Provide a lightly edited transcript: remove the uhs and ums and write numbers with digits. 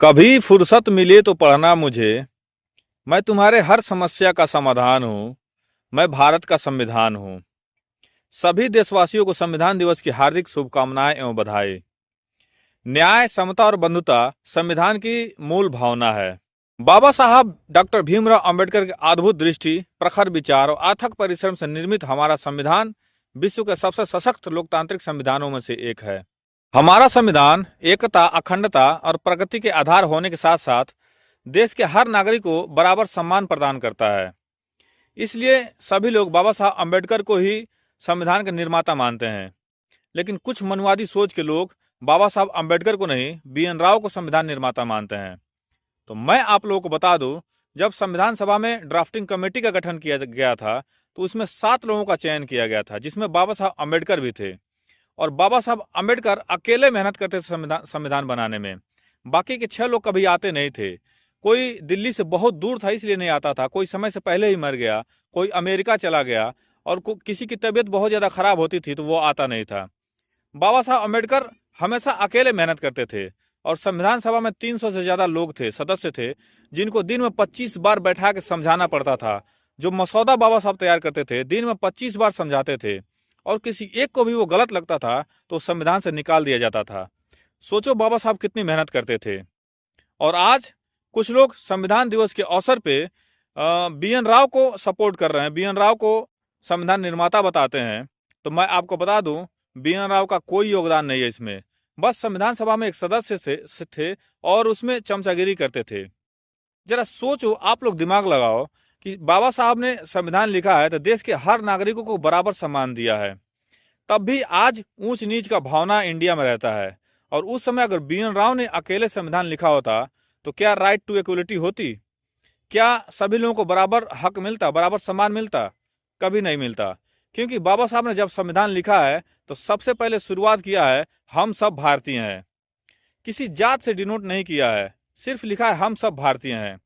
कभी फुर्सत मिले तो पढ़ना मुझे। मैं तुम्हारे हर समस्या का समाधान हूँ। मैं भारत का संविधान हूँ। सभी देशवासियों को संविधान दिवस की हार्दिक शुभकामनाएं एवं बधाई। न्याय, समता और बंधुता संविधान की मूल भावना है। बाबा साहब डॉक्टर भीमराव अंबेडकर की अद्भुत दृष्टि, प्रखर विचार और अथक परिश्रम से निर्मित हमारा संविधान विश्व के सबसे सशक्त लोकतांत्रिक संविधानों में से एक है। हमारा संविधान एकता, अखंडता और प्रगति के आधार होने के साथ साथ देश के हर नागरिक को बराबर सम्मान प्रदान करता है। इसलिए सभी लोग बाबा साहब अंबेडकर को ही संविधान के निर्माता मानते हैं। लेकिन कुछ मनुवादी सोच के लोग बाबा साहब अंबेडकर को नहीं, BN राव को संविधान निर्माता मानते हैं। तो मैं आप लोगों को बता दूं, जब संविधान सभा में ड्राफ्टिंग कमेटी का गठन किया गया था तो उसमें 7 लोगों का चयन किया गया था, जिसमें बाबा साहब अंबेडकर भी थे। और बाबा साहब अंबेडकर अकेले मेहनत करते थे संविधान बनाने में। बाकी के 6 लोग कभी आते नहीं थे। कोई दिल्ली से बहुत दूर था इसलिए नहीं आता था, कोई समय से पहले ही मर गया, कोई अमेरिका चला गया, और किसी की तबीयत बहुत ज़्यादा खराब होती थी तो वो आता नहीं था। बाबा साहब अंबेडकर हमेशा अकेले मेहनत करते थे। और संविधान सभा में 300 से ज़्यादा लोग थे, सदस्य थे, जिनको दिन में 25 बार बैठा के समझाना पड़ता था। जो मसौदा बाबा साहब तैयार करते थे, दिन में 25 बार समझाते थे, और किसी एक को भी वो गलत लगता था तो संविधान से निकाल दिया जाता था। सोचो बाबा साहब कितनी मेहनत करते थे। और आज कुछ लोग संविधान दिवस के अवसर पे BN राव को सपोर्ट कर रहे हैं, BN राव को संविधान निर्माता बताते हैं। तो मैं आपको बता दूं, BN राव का कोई योगदान नहीं है इसमें। बस संविधान सभा में एक सदस्य से थे और उसमें चमचागिरी करते थे। जरा सोचो, आप लोग दिमाग लगाओ कि बाबा साहब ने संविधान लिखा है तो देश के हर नागरिकों को बराबर सम्मान दिया है, तब भी आज ऊंच नीच का भावना इंडिया में रहता है। और उस समय अगर BN राव ने अकेले संविधान लिखा होता तो क्या राइट टू इक्वलिटी होती? क्या सभी लोगों को बराबर हक मिलता, बराबर सम्मान मिलता? कभी नहीं मिलता। क्योंकि बाबा साहब ने जब संविधान लिखा है तो सबसे पहले शुरुआत किया है हम सब भारतीय हैं। किसी जात से डिनोट नहीं किया है, सिर्फ लिखा है हम सब भारतीय हैं।